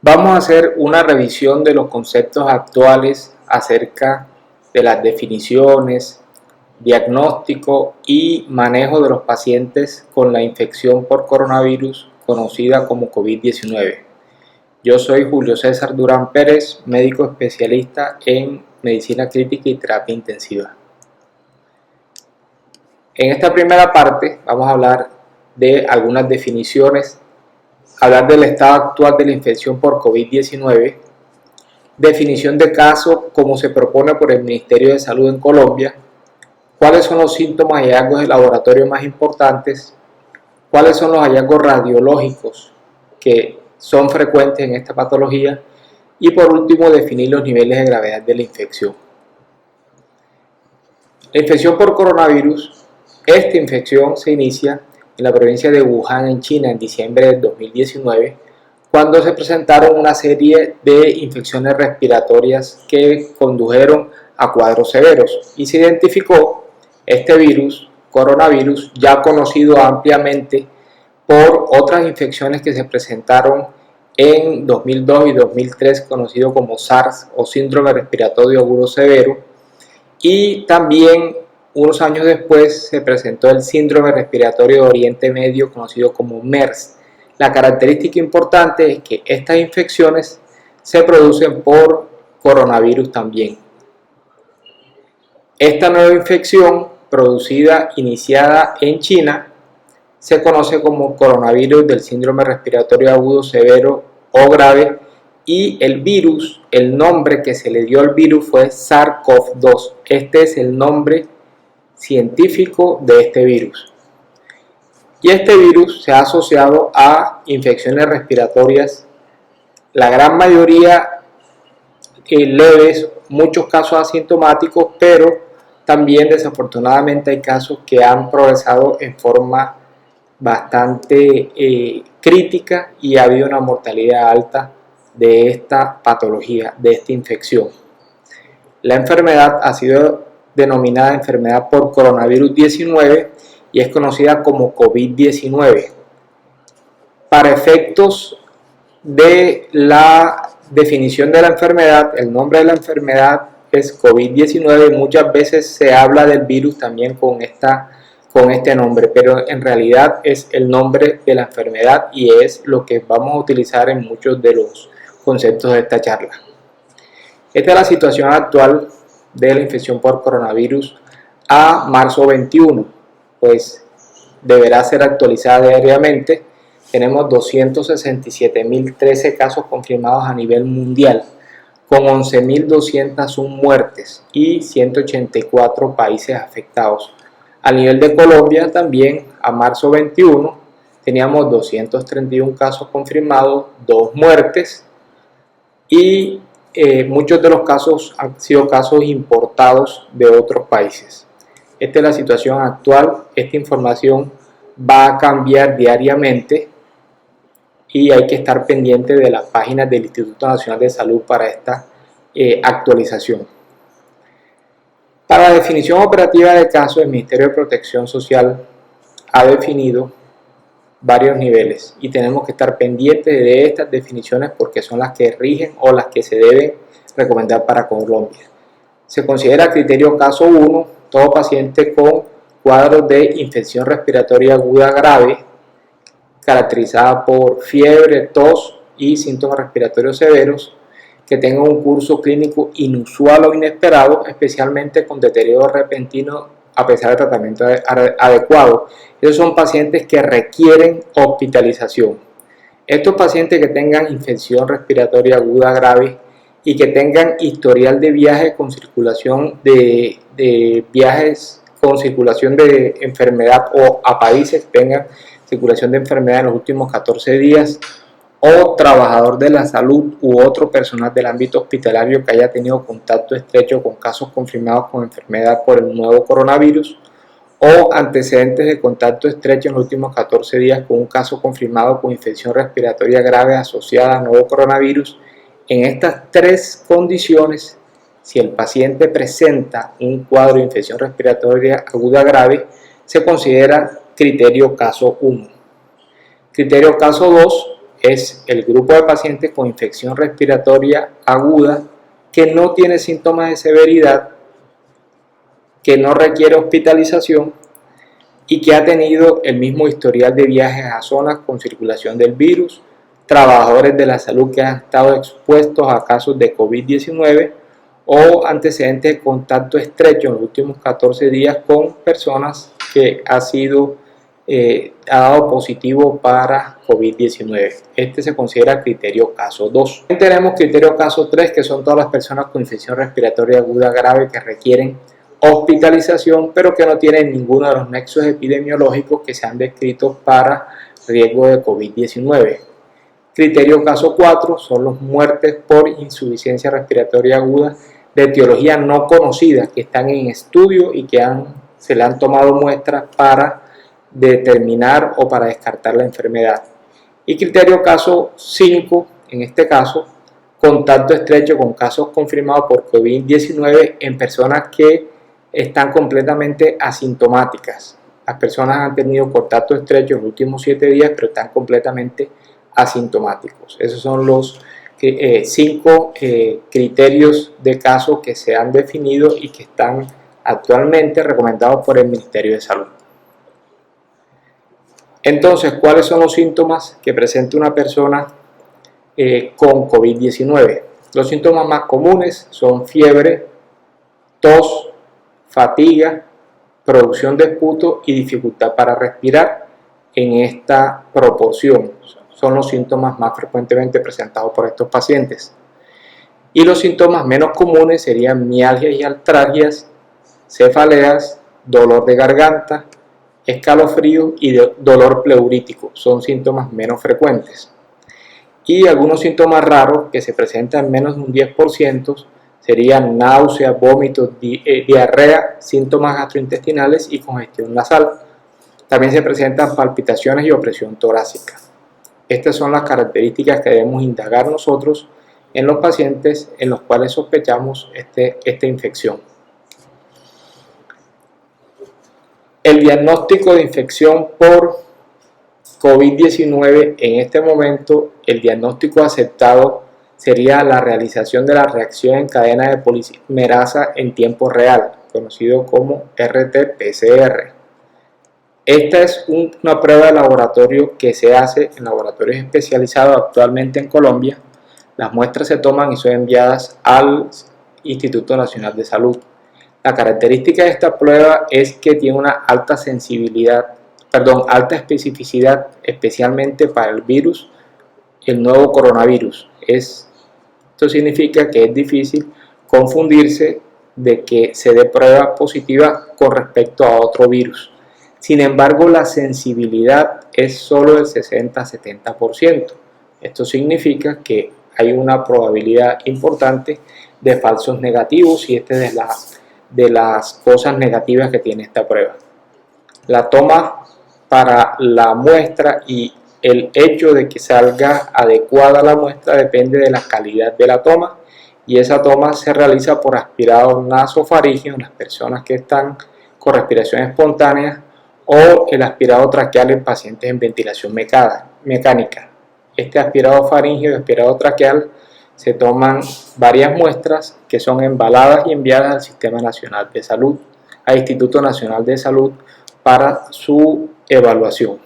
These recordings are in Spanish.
Vamos a hacer una revisión de los conceptos actuales acerca de las definiciones, diagnóstico y manejo de los pacientes con la infección por coronavirus conocida como COVID-19. Yo soy Julio César Durán Pérez, médico especialista en medicina crítica y terapia intensiva. En esta primera parte vamos a hablar de algunas definiciones, hablar del estado actual de la infección por COVID-19, definición de caso como se propone por el Ministerio de Salud en Colombia, cuáles son los síntomas y hallazgos de laboratorio más importantes, cuáles son los hallazgos radiológicos que son frecuentes en esta patología y por último definir los niveles de gravedad de la infección. La infección por coronavirus, esta infección se inicia en la provincia de Wuhan, en China, en diciembre del 2019, cuando se presentaron una serie de infecciones respiratorias que condujeron a cuadros severos y se identificó este virus, coronavirus, ya conocido ampliamente por otras infecciones que se presentaron en 2002 y 2003, conocido como SARS o síndrome respiratorio agudo severo, y también unos años después se presentó el síndrome respiratorio de Oriente Medio, conocido como MERS. La característica importante es que estas infecciones se producen por coronavirus también. Esta nueva infección iniciada en China, se conoce como coronavirus del síndrome respiratorio agudo severo o grave, y el virus, el nombre que se le dio al virus fue SARS-CoV-2. Este es el nombre científico de este virus. Y este virus se ha asociado a infecciones respiratorias, la gran mayoría leves, muchos casos asintomáticos, pero también desafortunadamente hay casos que han progresado en forma bastante crítica y ha habido una mortalidad alta de esta patología, de esta infección. La enfermedad ha sido denominada enfermedad por coronavirus 19 y es conocida como COVID-19. Para efectos de la definición de la enfermedad, el nombre de la enfermedad es COVID-19 y muchas veces se habla del virus también con este nombre, pero en realidad es el nombre de la enfermedad y es lo que vamos a utilizar en muchos de los conceptos de esta charla. Esta es la situación actual de la infección por coronavirus a marzo 21, pues deberá ser actualizada diariamente. Tenemos 267.013 casos confirmados a nivel mundial, con 11.201 muertes y 184 países afectados. A nivel de Colombia también, a marzo 21, teníamos 231 casos confirmados, 2 muertes y muchos de los casos han sido casos importados de otros países. Esta es la situación actual. Esta información va a cambiar diariamente y hay que estar pendiente de las páginas del Instituto Nacional de Salud para esta actualización. Para la definición operativa de caso, el Ministerio de Protección Social ha definido varios niveles y tenemos que estar pendientes de estas definiciones porque son las que rigen o las que se deben recomendar para Colombia. Se considera criterio caso 1 todo paciente con cuadros de infección respiratoria aguda grave caracterizada por fiebre, tos y síntomas respiratorios severos, que tengan un curso clínico inusual o inesperado, especialmente con deterioro repentino a pesar de tratamiento adecuado. Esos son pacientes que requieren hospitalización. Estos pacientes que tengan infección respiratoria aguda grave y que tengan historial de viajes con circulación de enfermedad o a países tengan circulación de enfermedad en los últimos 14 días, o trabajador de la salud u otro personal del ámbito hospitalario que haya tenido contacto estrecho con casos confirmados con enfermedad por el nuevo coronavirus, o antecedentes de contacto estrecho en los últimos 14 días con un caso confirmado con infección respiratoria grave asociada al nuevo coronavirus. En estas 3 condiciones, si el paciente presenta un cuadro de infección respiratoria aguda grave, se considera criterio caso 1. Criterio caso 2 es el grupo de pacientes con infección respiratoria aguda que no tiene síntomas de severidad, que no requiere hospitalización y que ha tenido el mismo historial de viajes a zonas con circulación del virus, trabajadores de la salud que han estado expuestos a casos de COVID-19 o antecedentes de contacto estrecho en los últimos 14 días con personas que ha dado positivo para COVID-19. Este se considera criterio caso 2. Tenemos criterio caso 3, que son todas las personas con infección respiratoria aguda grave que requieren hospitalización, pero que no tienen ninguno de los nexos epidemiológicos que se han descrito para riesgo de COVID-19. Criterio caso 4 son las muertes por insuficiencia respiratoria aguda de etiología no conocida, que están en estudio y que se le han tomado muestras para determinar o para descartar la enfermedad. Y criterio caso 5, en este caso, contacto estrecho con casos confirmados por COVID-19 en personas que están completamente asintomáticas. Las personas han tenido contacto estrecho en los últimos 7 días, pero están completamente asintomáticos. Esos son los 5 criterios de caso que se han definido y que están actualmente recomendados por el Ministerio de Salud. Entonces, ¿cuáles son los síntomas que presenta una persona con COVID-19? Los síntomas más comunes son fiebre, tos, fatiga, producción de esputo y dificultad para respirar en esta proporción. Son los síntomas más frecuentemente presentados por estos pacientes. Y los síntomas menos comunes serían mialgias y artralgias, cefaleas, dolor de garganta, escalofrío y dolor pleurítico. Son síntomas menos frecuentes. Y algunos síntomas raros que se presentan en menos de un 10% serían náuseas, vómitos, diarrea, síntomas gastrointestinales y congestión nasal. También se presentan palpitaciones y opresión torácica. Estas son las características que debemos indagar nosotros en los pacientes en los cuales sospechamos esta infección. El diagnóstico de infección por COVID-19 en este momento, el diagnóstico aceptado sería la realización de la reacción en cadena de polimerasa en tiempo real, conocido como RT-PCR. Esta es una prueba de laboratorio que se hace en laboratorios especializados actualmente en Colombia. Las muestras se toman y son enviadas al Instituto Nacional de Salud. La característica de esta prueba es que tiene una alta especificidad, especialmente para el virus, el nuevo coronavirus. Esto significa que es difícil confundirse de que se dé prueba positiva con respecto a otro virus. Sin embargo, la sensibilidad es solo del 60-70%. Esto significa que hay una probabilidad importante de falsos negativos y esta es de las cosas negativas que tiene esta prueba. La toma para la muestra y el hecho de que salga adecuada la muestra depende de la calidad de la toma y esa toma se realiza por aspirado nasofaríngeo en las personas que están con respiración espontánea o el aspirado traqueal en pacientes en ventilación mecánica. Este aspirado faríngeo y aspirado traqueal se toman varias muestras que son embaladas y enviadas al Sistema Nacional de Salud, al Instituto Nacional de Salud para su evaluación.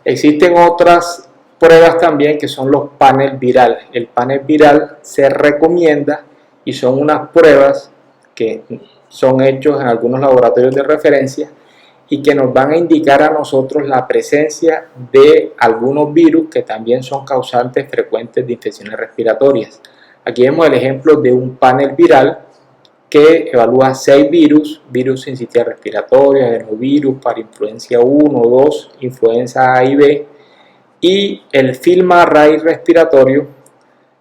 Existen otras pruebas también que son los panel viral. El panel viral se recomienda y son unas pruebas que son hechos en algunos laboratorios de referencia y que nos van a indicar a nosotros la presencia de algunos virus que también son causantes frecuentes de infecciones respiratorias. Aquí vemos el ejemplo de un panel viral que evalúa 6 virus sincitial respiratoria, adenovirus, parainfluencia 1, 2, influenza A y B, y el film array respiratorio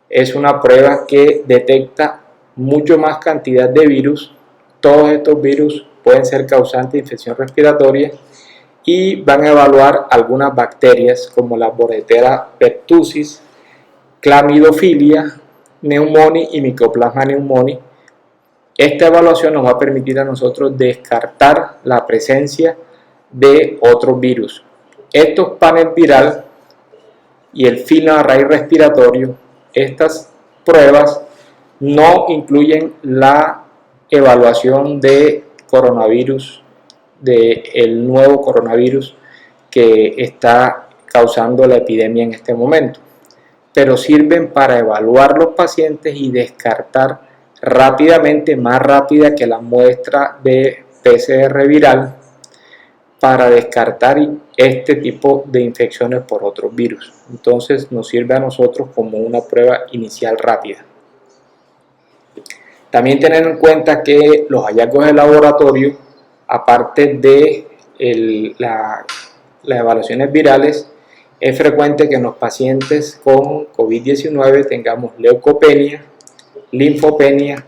es una prueba que detecta mucho más cantidad de virus. Todos estos virus pueden ser causantes de infección respiratoria y van a evaluar algunas bacterias como la Bordetella pertussis, Chlamydophila pneumoniae y Mycoplasma pneumoniae. Esta evaluación nos va a permitir a nosotros descartar la presencia de otros virus. Estos paneles virales y el Field Array respiratorio. Estas pruebas no incluyen la evaluación de coronavirus, del nuevo coronavirus que está causando la epidemia en este momento, pero sirven para evaluar los pacientes y descartar rápidamente, más rápida que la muestra de PCR viral, para descartar este tipo de infecciones por otros virus. Entonces nos sirve a nosotros como una prueba inicial rápida. También tener en cuenta que los hallazgos de laboratorio, aparte de las evaluaciones virales, es frecuente que en los pacientes con COVID-19 tengamos leucopenia, linfopenia,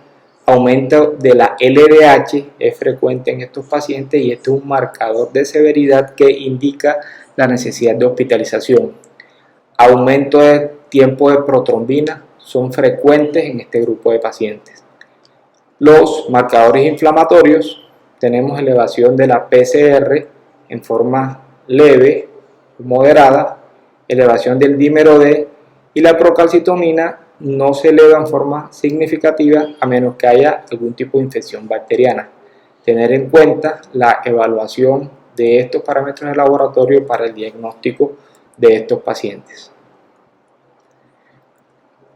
aumento de la LDH, es frecuente en estos pacientes y este es un marcador de severidad que indica la necesidad de hospitalización. Aumento de tiempo de protrombina son frecuentes en este grupo de pacientes. Los marcadores inflamatorios, tenemos elevación de la PCR en forma leve, moderada, elevación del dímero D, y la procalcitonina no se eleva en forma significativa a menos que haya algún tipo de infección bacteriana. Tener en cuenta la evaluación de estos parámetros de laboratorio para el diagnóstico de estos pacientes.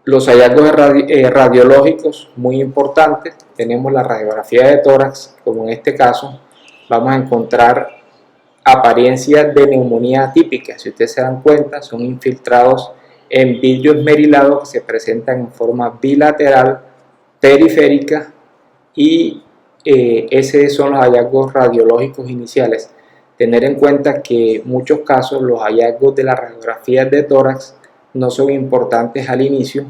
Los hallazgos radiológicos muy importantes, tenemos la radiografía de tórax, como en este caso vamos a encontrar apariencias de neumonía atípica. Si ustedes se dan cuenta, son infiltrados en vidrio esmerilado que se presentan en forma bilateral, periférica, y esos son los hallazgos radiológicos iniciales. Tener en cuenta que en muchos casos los hallazgos de las radiografías de tórax no son importantes al inicio,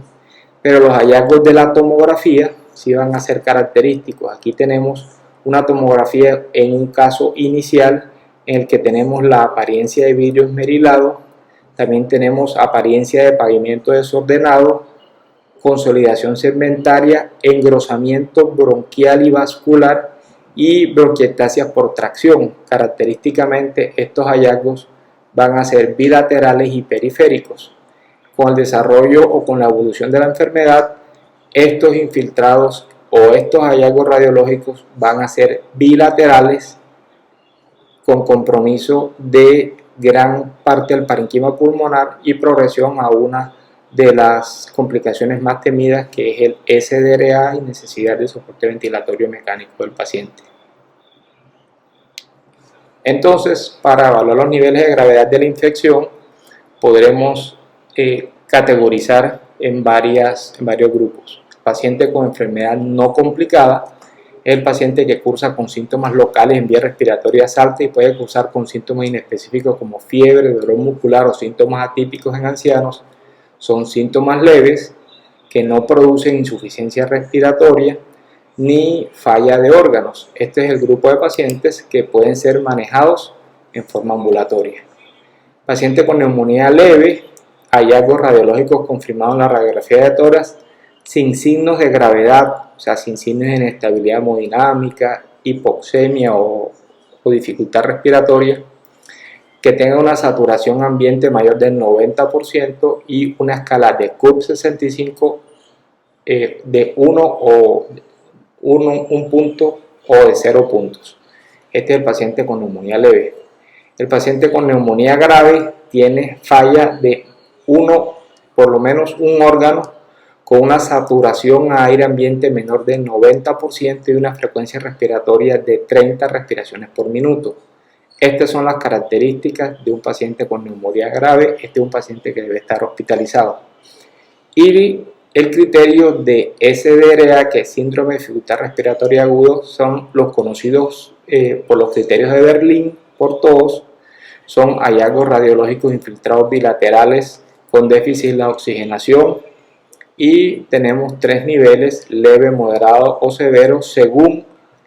pero los hallazgos de la tomografía sí van a ser característicos. Aquí tenemos una tomografía en un caso inicial en el que tenemos la apariencia de vidrio esmerilado, también tenemos apariencia de pavimento desordenado, consolidación segmentaria, engrosamiento bronquial y vascular y bronquiectasia por tracción. Característicamente estos hallazgos van a ser bilaterales y periféricos. Con el desarrollo o con la evolución de la enfermedad, estos infiltrados o estos hallazgos radiológicos van a ser bilaterales, con compromiso de gran parte del parenquima pulmonar y progresión a una de las complicaciones más temidas, que es el SDRA y necesidad de soporte ventilatorio mecánico del paciente. Entonces, para evaluar los niveles de gravedad de la infección, podremos categorizar en varios grupos. El paciente con enfermedad no complicada es el paciente que cursa con síntomas locales en vías respiratorias altas y puede cursar con síntomas inespecíficos como fiebre, dolor muscular o síntomas atípicos en ancianos. Son síntomas leves que no producen insuficiencia respiratoria ni falla de órganos. Este es el grupo de pacientes que pueden ser manejados en forma ambulatoria. Paciente con neumonía leve, hallazgos radiológicos confirmados en la radiografía de tórax sin signos de gravedad, o sea, sin signos de inestabilidad hemodinámica, hipoxemia o dificultad respiratoria, que tenga una saturación ambiente mayor del 90% y una escala de CURB-65 de 1 punto o de 0 puntos. Este es el paciente con neumonía leve. El paciente con neumonía grave tiene falla de por lo menos un órgano, con una saturación a aire ambiente menor del 90% y una frecuencia respiratoria de 30 respiraciones por minuto. Estas son las características de un paciente con neumonía grave. Este es un paciente que debe estar hospitalizado. Y el criterio de SDRA, que es síndrome de dificultad respiratoria agudo, son los conocidos por los criterios de Berlín por todos. Son hallazgos radiológicos infiltrados bilaterales con déficit en la oxigenación, y tenemos 3 niveles: leve, moderado o severo, según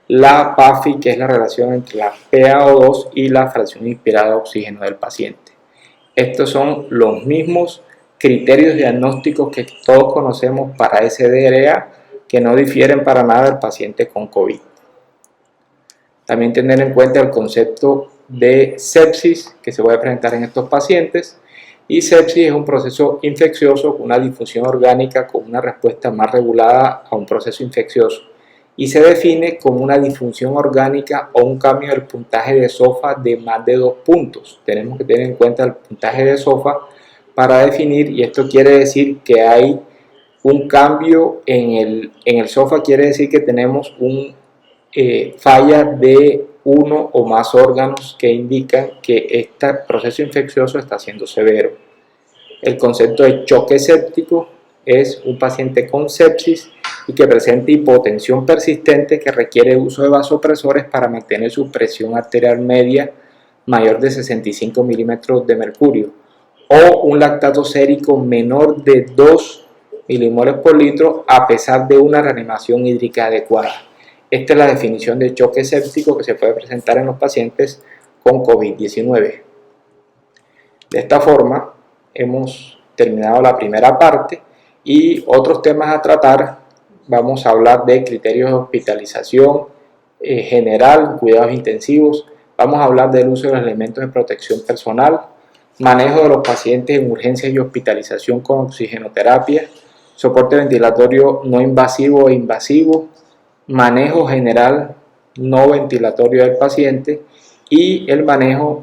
la PAFI, que es la relación entre la PaO2 y la fracción inspirada de oxígeno del paciente. Estos son los mismos criterios diagnósticos que todos conocemos para SDRA, que no difieren para nada del paciente con COVID. También tener en cuenta el concepto de sepsis que se puede presentar en estos pacientes. Y sepsis es un proceso infeccioso con una difusión orgánica con una respuesta más regulada a un proceso infeccioso. Y se define como una disfunción orgánica o un cambio del puntaje de SOFA de más de 2 puntos. Tenemos que tener en cuenta el puntaje de SOFA para definir, y esto quiere decir que hay un cambio en el SOFA, quiere decir que tenemos un falla de uno o más órganos que indican que este proceso infeccioso está siendo severo. El concepto de choque séptico es un paciente con sepsis y que presenta hipotensión persistente que requiere uso de vasopresores para mantener su presión arterial media mayor de 65 milímetros de mercurio, o un lactato sérico menor de 2 milimoles por litro a pesar de una reanimación hídrica adecuada. Esta es la definición de choque séptico que se puede presentar en los pacientes con COVID-19. De esta forma, hemos terminado la primera parte y otros temas a tratar. Vamos a hablar de criterios de hospitalización general, cuidados intensivos. Vamos a hablar del uso de los elementos de protección personal, manejo de los pacientes en urgencias y hospitalización con oxigenoterapia, soporte ventilatorio no invasivo e invasivo, manejo general no ventilatorio del paciente y el manejo